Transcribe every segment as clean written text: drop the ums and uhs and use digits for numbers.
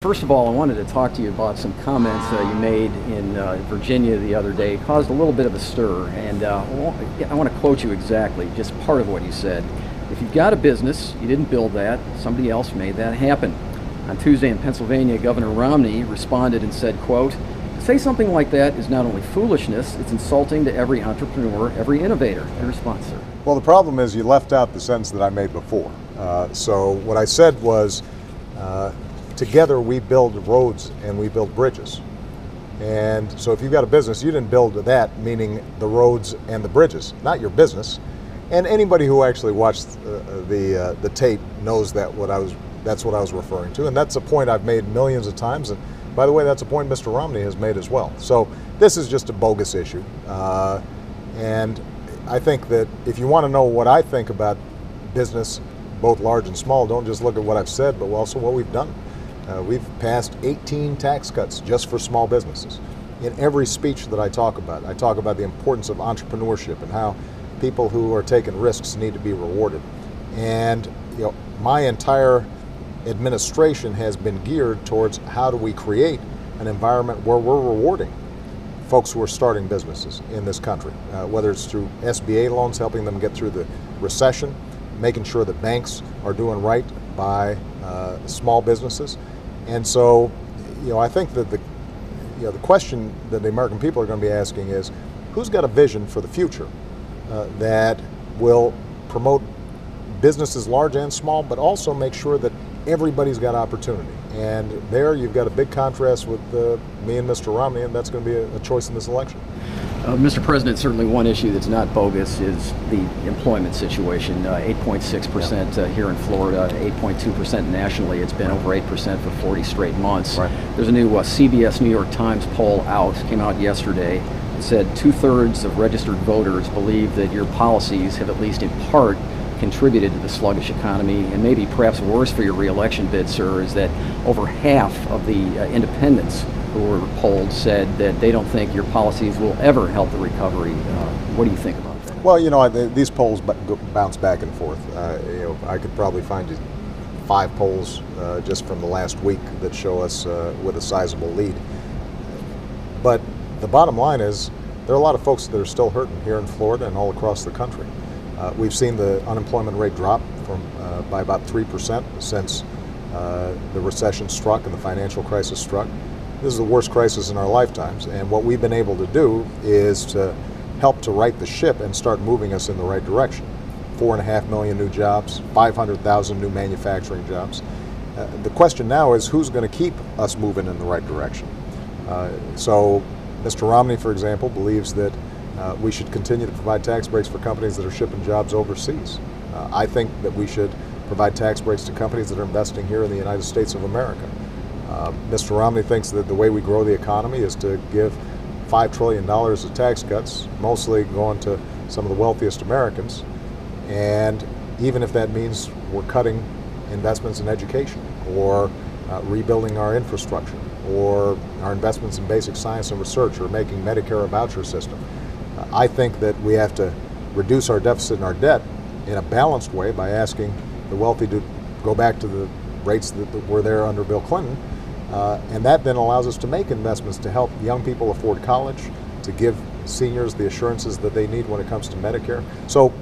First of all, I wanted to talk to you about some comments you made in Virginia the other day. It caused a little bit of a stir, and I want to quote you exactly, just part of what you said. If you've got a business, you didn't build that, somebody else made that happen. On Tuesday in Pennsylvania, Governor Romney responded and said, quote, "To say something like that is not only foolishness, it's insulting to every entrepreneur, every innovator." Your response, sir? Well, the problem is you left out the sentence that I made before. So what I said was, together we build roads and we build bridges. And so if you've got a business, you didn't build that, meaning the roads and the bridges, not your business. And anybody who actually watched the tape knows that's what I was referring to. And that's a point I've made millions of times. And by the way, that's a point Mr. Romney has made as well. So this is just a bogus issue. And I think that if you want to know what I think about business, both large and small, don't just look at what I've said, but also what we've done. We've passed 18 tax cuts just for small businesses. In every speech that I talk about the importance of entrepreneurship and how people who are taking risks need to be rewarded. And my entire administration has been geared towards how do we create an environment where we're rewarding folks who are starting businesses in this country, whether it's through SBA loans, helping them get through the recession, making sure that banks are doing right by small businesses. And so, I think that the question that the American people are going to be asking is, who's got a vision for the future that will promote businesses large and small, but also make sure that everybody's got opportunity. And there you've got a big contrast with me and Mr. Romney, and that's going to be a choice in this election. Mr. President, certainly one issue that's not bogus is the employment situation. 8.6% here in Florida, 8.2% nationally. It's been over 8% for 40 straight months. Right. There's a new CBS New York Times poll came out yesterday. It said 2/3 of registered voters believe that your policies have at least in part contributed to the sluggish economy, and maybe perhaps worse for your re-election bid, sir, is that over half of the independents who were polled said that they don't think your policies will ever help the recovery. What do you think about that? Well, these polls bounce back and forth. I could probably find you 5 polls just from the last week that show us with a sizable lead. But the bottom line is there are a lot of folks that are still hurting here in Florida and all across the country. We've seen the unemployment rate drop by about 3% since the recession struck and the financial crisis struck. This is the worst crisis in our lifetimes, and what we've been able to do is to help to right the ship and start moving us in the right direction. 4.5 million new jobs, 500,000 new manufacturing jobs. The question now is who's going to keep us moving in the right direction. So Mr. Romney, for example, believes that we should continue to provide tax breaks for companies that are shipping jobs overseas. I think that we should provide tax breaks to companies that are investing here in the United States of America. Mr. Romney thinks that the way we grow the economy is to give $5 trillion of tax cuts, mostly going to some of the wealthiest Americans. And even if that means we're cutting investments in education or rebuilding our infrastructure or our investments in basic science and research or making Medicare a voucher system, I think that we have to reduce our deficit and our debt in a balanced way by asking the wealthy to go back to the rates that were there under Bill Clinton. And that then allows us to make investments to help young people afford college, to give seniors the assurances that they need when it comes to Medicare. So,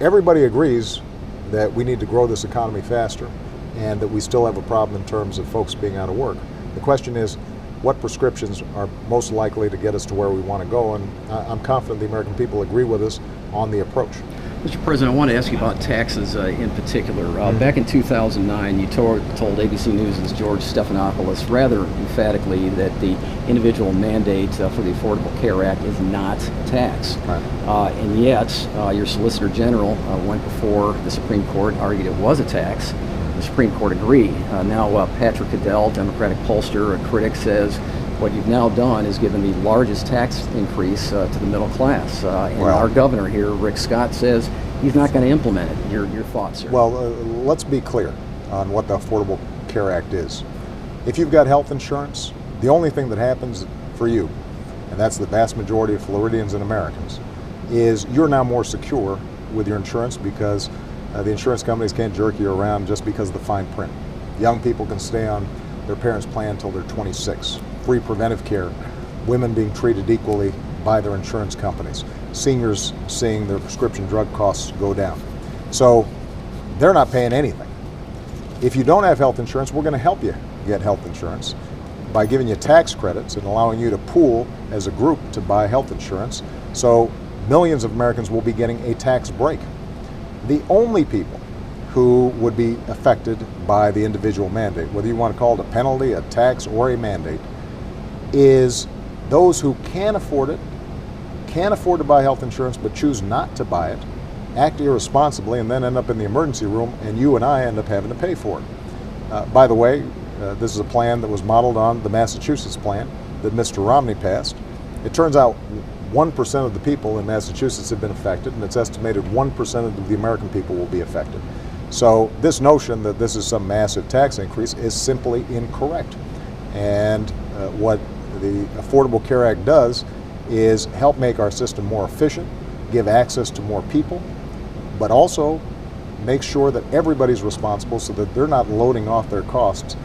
everybody agrees that we need to grow this economy faster and that we still have a problem in terms of folks being out of work. The question is, what prescriptions are most likely to get us to where we want to go? And I'm confident the American people agree with us on the approach. Mr. President, I want to ask you about taxes in particular. Back in 2009, you told ABC News' George Stephanopoulos rather emphatically that the individual mandate for the Affordable Care Act is not a tax. Right. And yet, your Solicitor General went before the Supreme Court, argued it was a tax. The Supreme Court agreed. Now, Patrick Cadell, Democratic pollster, a critic, says what you've now done is given the largest tax increase to the middle class. And our governor here, Rick Scott, says he's not going to implement it. Your thoughts, sir? Well, let's be clear on what the Affordable Care Act is. If you've got health insurance, the only thing that happens for you, and that's the vast majority of Floridians and Americans, is you're now more secure with your insurance because the insurance companies can't jerk you around just because of the fine print. Young people can stay on their parents' plan until they're 26. Free preventive care, women being treated equally by their insurance companies, seniors seeing their prescription drug costs go down. So they're not paying anything. If you don't have health insurance, we're going to help you get health insurance by giving you tax credits and allowing you to pool as a group to buy health insurance. So millions of Americans will be getting a tax break. The only people who would be affected by the individual mandate, whether you want to call it a penalty, a tax, or a mandate, is those who can afford it, can afford to buy health insurance but choose not to buy it, act irresponsibly, and then end up in the emergency room, and you and I end up having to pay for it. By the way, this is a plan that was modeled on the Massachusetts plan that Mr. Romney passed. It turns out 1% of the people in Massachusetts have been affected, and it's estimated 1% of the American people will be affected. So this notion that this is some massive tax increase is simply incorrect. And what the Affordable Care Act does is help make our system more efficient, give access to more people, but also make sure that everybody's responsible so that they're not loading off their costs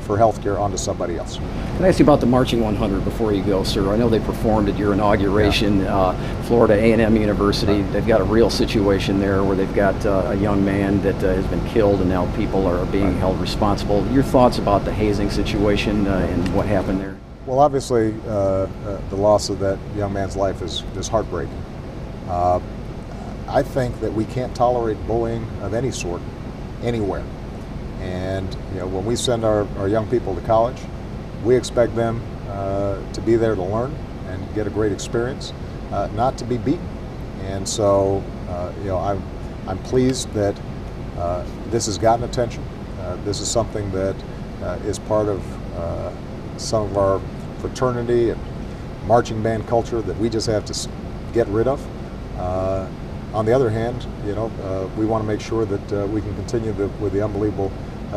for health care onto somebody else. Can I ask you about the Marching 100 before you go, sir? I know they performed at your inauguration, Florida A&M University. They've got a real situation there where they've got a young man that has been killed, and now people are being held responsible. Your thoughts about the hazing situation and what happened there? Well, obviously, the loss of that young man's life is heartbreaking. I think that we can't tolerate bullying of any sort anywhere. And when we send our young people to college, we expect them to be there to learn and get a great experience, not to be beaten. And so, I'm pleased that this has gotten attention. This is something that is part of some of our fraternity and marching band culture that we just have to get rid of. On the other hand, we want to make sure that we can continue with the unbelievable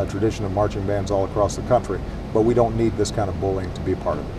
tradition of marching bands all across the country, but we don't need this kind of bullying to be a part of it.